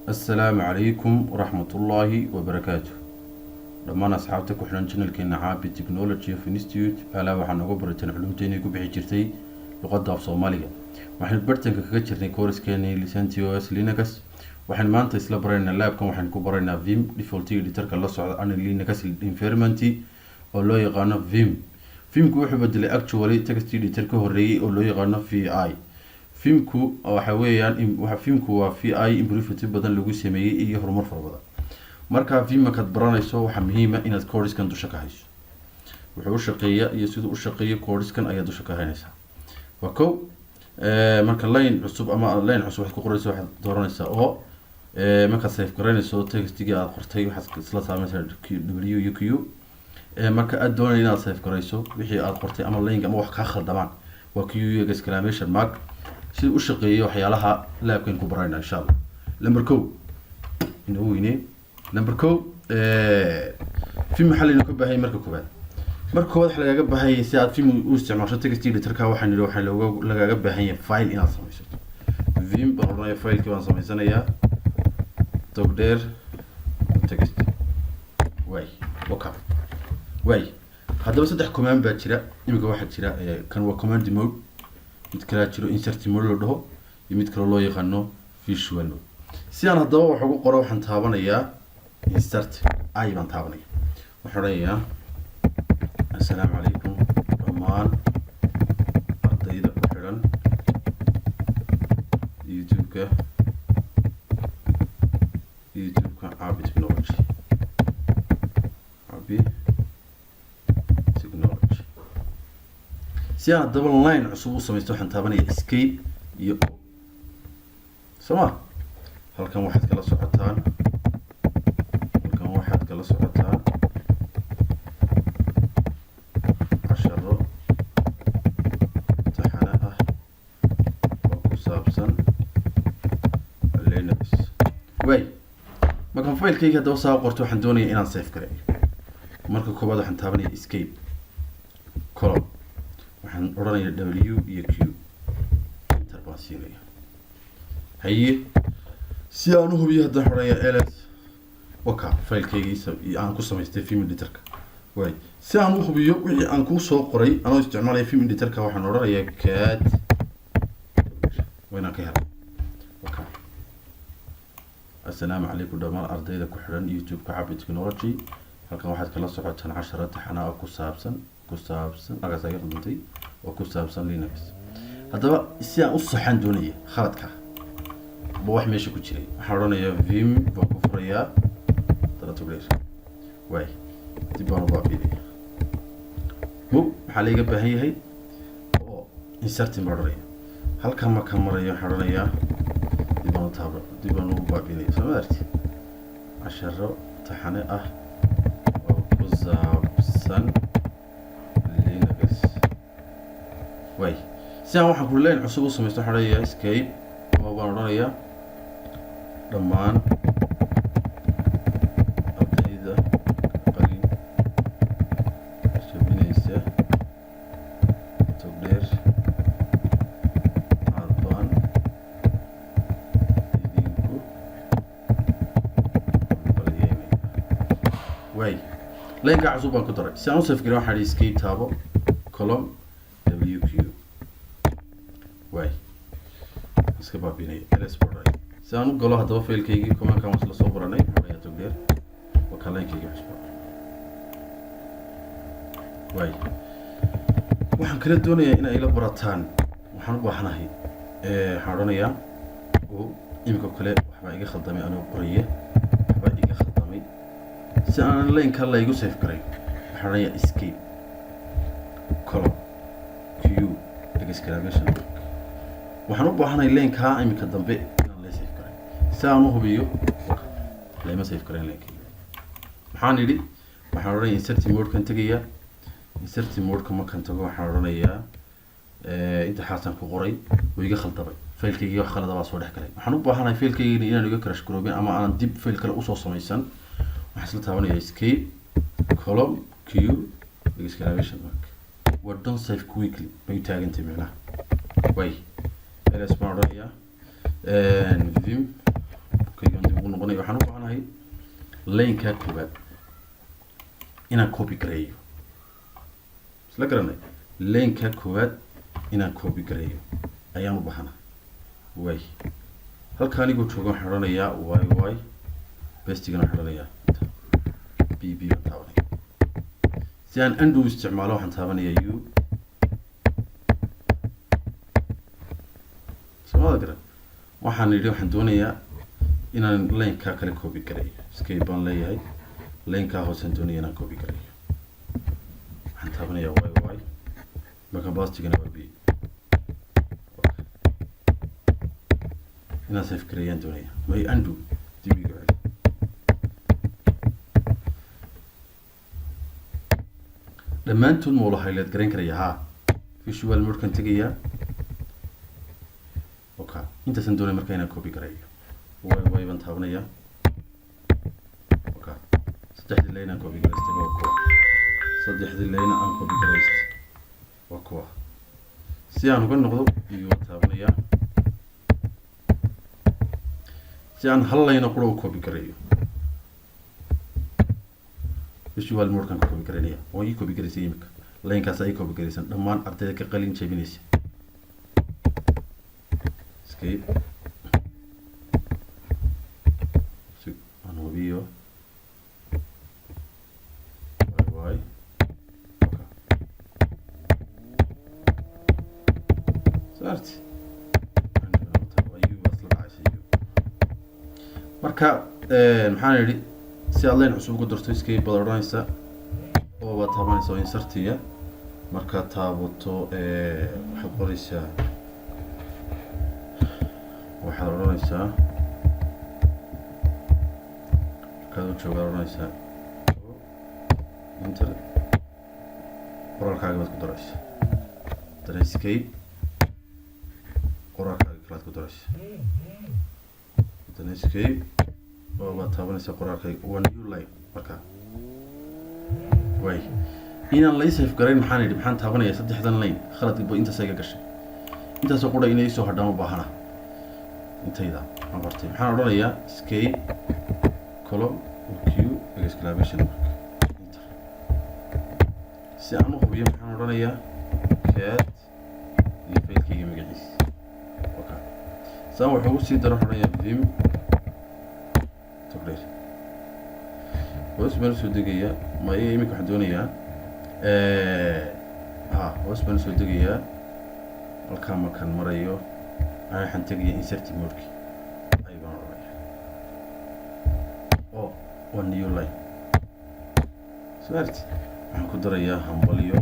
السلام عليكم ورحمة الله وبركاته. لما أصحابتك وحنا channelkeena caabi technology of institute ala waxaan uga barateen culumteena ku bixi jirtay luqadda af Soomaaliga. Waxaan bartanka kaga jirnay course-keena LicenseOS Linux. waxaan maanta isla baraynaa labkan waxaan ku baraynaa Vim default editor-ka la socda aan Linux environment oo loo yaqaan Vim. Vim-ku wuxuu bedelay actually text editor ka horeeyay oo loo yaqaan VI. Vim-ku waxa weeyaan Vim-ku waa VI improvement badan lagu sameeyay iyo horumar fara badan. marka Vim ka baranayso waxa muhiim ah inaad course-kan dusha ka hayso. wuxuu u shaqeeyaa iyo sidoo u shaqeeyo course-kan ayaa dusha ka haynaysa. waa marka line cusub ama line cusub waxaad ku qorayso waxaad dooranaysaa oo marka save garanayso textiga aad qortay waxaad isla saameynaysaa WQ marka aad doonayso inaad save garayso wixii aad qortay ama line ama wax ka khaldamaan waa Q exclamation mark si u shaqeeyo waxyaalaha labkan ku barayna insha Allah. number 2 inuu weyne number 2 في محل إنه كبه مركب كبار مركب واضح لقى جبه هي ساعات في استعمال تكست تركها واحد نروح لو لقى جبه هي فايل إن أصلا مش فيم برنا فايل كمان صمي سنة يا تقدر تكست واي هذا بس ده كمان بتشرا يمكن واحد شرا كان هو كمان مود يتكلم شرو insert مود له يمكن الله يخنو في شو له سيان هذا وحقوق قروح نتابعنا يا insert أي من تابعني وحرية السلام عليكم رمان أرضيدا كحران يوتيوب عابي تكنولوجي سيان دبل لاين عصوب سميستو حن تابعني اسكيب يو سما هل كان واحد كلا سعتان kala socotaa casharo taxana ah oo ku saabsan Linux. way markaan faylkayga hadda soo qorto waxaan doonayaa inaan save gareeyo. marka koobaad waxaan taabanaya escape column waxaan oranayaa W iyo Q enter baan siinaya. haye si aan u hubiyo hadda xoreeya ls وكا فايل كيس أنا كوسا مستي فيلم إديترك واي سأنا مخبيه وعي أنا كوسا قري أنا استعمالي فيلم إديترك واحد نورا يا كات وين كهرب وكا السلام عليكم دمار أرضي ذا كحران يوتيوب كعبي تكنولوجي هلكن واحد كلا صعد 10 حنا كوسابسن أجازة يخدمتي وكوسابسن لينكس هذا بقى الساعة الصحن دونية خلطك بواحد ماشي كتير حرنا يا فيم بكفرية تقدر واي تبغى نبغى مو حاليا جنب هي أو insert مرة هل كم مرة حرنا تبغى نتابع تبغى نبغى بيدي سمعتي عشرة تحنة وكذاب سن لينكس واي ساعة واحد كلين عصوب سميستو حرية اسكيب وبرنا رمان لينك عصوبة كترة سأنصف كده واحد escape تابو column WQ واي اسكبها بيني ls براي سأنو قالوا هذا فايل كيجي كمان كمان وصل صبراني حرية تقدر وكلاين كيجي حسبه واي waxaan kala doonayaa in ay la barataan waxaan u baahanahay xarunaya oo imika kale waxba iga khaldamay anoo qoriye waxba iga khaldamay si aan link la igu save garay xarunaya escape column Q exclamation waxaan u baahanahay link-ka imika dambe inaan la save garay si aan u hubiyo la ma save garay link waxaan yiri waxaan oranay insert mode kan tagaya insert mode كما كنت أقول حرونية أنت حاسن كقري ويجي خلطبي فيل كي يجي خلطة بس وده كلام حنوب هنا فيل كي يجي نيجي كرش كروبين أما أنا ديب فيل كلا أصوص ميسان وحصلت هوني escape column Q exclamation mark we're done save quickly بيتاج أنت معنا واي ls مرة يا Vim كي عندي noqonaya waxaan u baahanahay laynka koowaad inaan copy gareeyo isla garanay laynka koowaad inaan copy gareeyo ayaan u baahanahay way halka anigoo joogo waxaan odhanayaa y bastigana waxaan odhanayaa bb baan taabanaya si aan undo isticmaalo waxaan taabanayaa u samada garan waxaan yidhi waxaan doonayaa inaan laynkaa kale copy gareeyo escape baan leeyahay laynkaa hoosaan doonaya inaan copy gareeyo waxaan taabanayaa y marka bastigana waa b inaan save gareeyaan doonaya may undo dibiga celi dhammaantood ma wala highlight garayn karaya haa visual modekan tegayaa okay intaasaan doonaya marka inaan copy gareeyo y baan taabanayaa okay saddexdii line aan copy garaystay waa kuwa saddexdii line aan copy garaystay waa kuwa si aan uga noqdo iyo taabanayaa si aan hal line qura u copy gareeyo visual mode kan copy gareynaya oo ii copy gareysay imika laynkaas ay copy gareysan dhammaan ardayda ka qalin jabinaysa escape video y صارت marka maxaan yiri si aad leen cusub ugu darto escape baad oranaysa oo baad taabanaysaa insertiga marka taabato waxaad qoraysaa waxaad oranaysaa كذا شو قالوا نايسا انتر قرار كاغي بس كدرس ترى اسكيب قرار كاغي كلاد كدرس ترى اسكيب او ما تابنيسا قرار كاغي وان يو لاين marka way inaan la save gareyn maxaan yiri maxaan taabanaya saddexdan line khaladba inta sayga gashay inta soo qoray inay soo hadhaan u baahana intayda ma bartay maxaan oranayaa escape column q exclamation mark enter si aan u hubiyo maxaan oranayaa cat iyo faylkayga magaciisa okay saan wuxuu u sii daro oranayaa vim togreer hoos baan soo degayaa ma imika waxaan doonayaa hoos baan soo degayaa halkaa markaan marayo waxaan tegayaa insert mode ay baan oranayaa one new line smart waxaan ku darayaa hambaliyo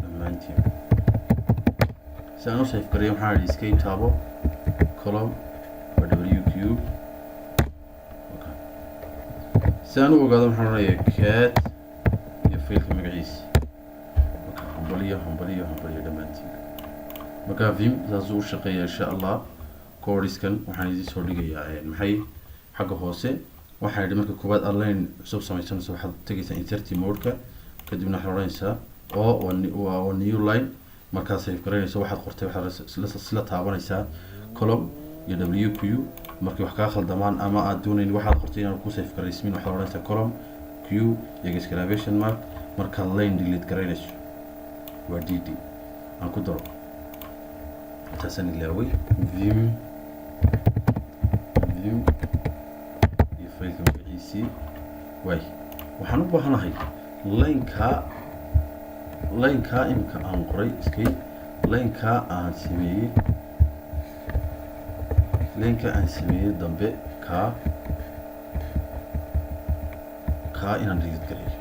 dhammaantiin si aan u save gareeyo waxaan idhi escape taabo column w cube okay si aan u ogaado waxaan oranayaa cat iyo faylka magaciisa okay hambaliyo dhammaantiin marka vim saas uu shaqeeyaa insha Allah koodiskan waxaan idin soo dhigayaa maxay xagga hoose waxaan idhi marka koobaad online cusub samaysanayso waxaad tagaysaa insert mode-ka kadibna waxaad oranaysaa oo new line markaad save gareynayso waxaad qortay waxaad isla taabanaysaa column iyo wq markii wax kaa khaldamaan ama aad doonayn waxaad qortay inaad ku save gareysmin waxaad oranaysaa column q iyo exclamation mark markaad line delete gareynayso waa dd aan ku daro تاسن اللاوي vim يفيلك مقعيسي واي waxaan u baahanahay laynka imika aan qoray iskay laynka aan sameeyay dambe ka inaan delete gareeyo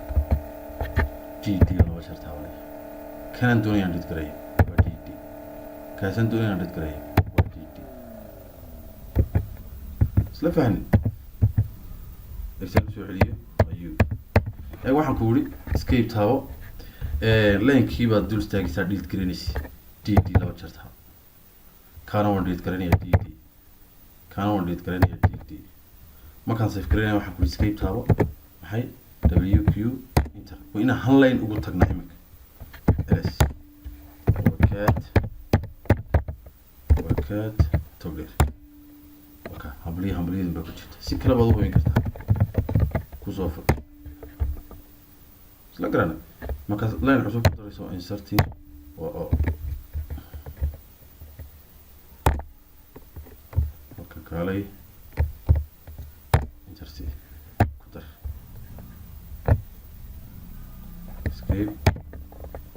dd loo shartaawanay kanaan doonaya inaan delete gareeyo كاسن دوني عندك كراي وديدي سلا فهمي اكسل سو عليه ايو اي waxaan ku wuri escape taabo lane-kii baad dul istaagaysaa delete gareynaysa dd laba jeer taabo kana waan delete gareynaya dd markaan save gareynaya waxaan ku escape taabo maxay wq enter waa inaan hal line ugu tagnaa imika ls cat waa cat togdheer waka hambaliyadin baa ku jirta si kale baad u hubin kartaa kusoo fur isla garana markaas line cusub ku darayso inserting oo waka kaalay inserting ku dar escape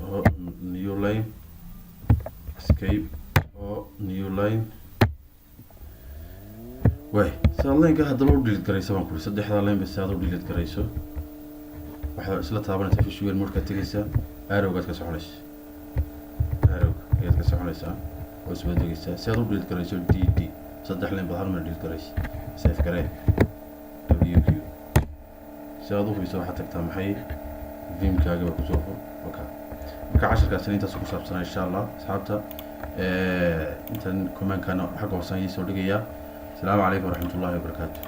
oo new line escape oo new line way saad lineka haddaba u delete garayso baan kuri saddexdaa line bas saad u delete garayso waxaad isla taabanaysaa visual mode-ka tegaysaa arrowgaad ka soconaysa arrowga ayaad ka soconaysaa oo isba degaysaa si aad u delete garayso dd saddex line baad hal mar delete garaysa save garee wq si aad u hubiso waxaad tagtaa maxay vimkaaga baa kusoo fur waka marka casharkaasina intaas ku saabsanaa insha allah asxaabta intan commentkana xagga hoosaan ii soo dhigayaa السلام عليكم ورحمة الله وبركاته.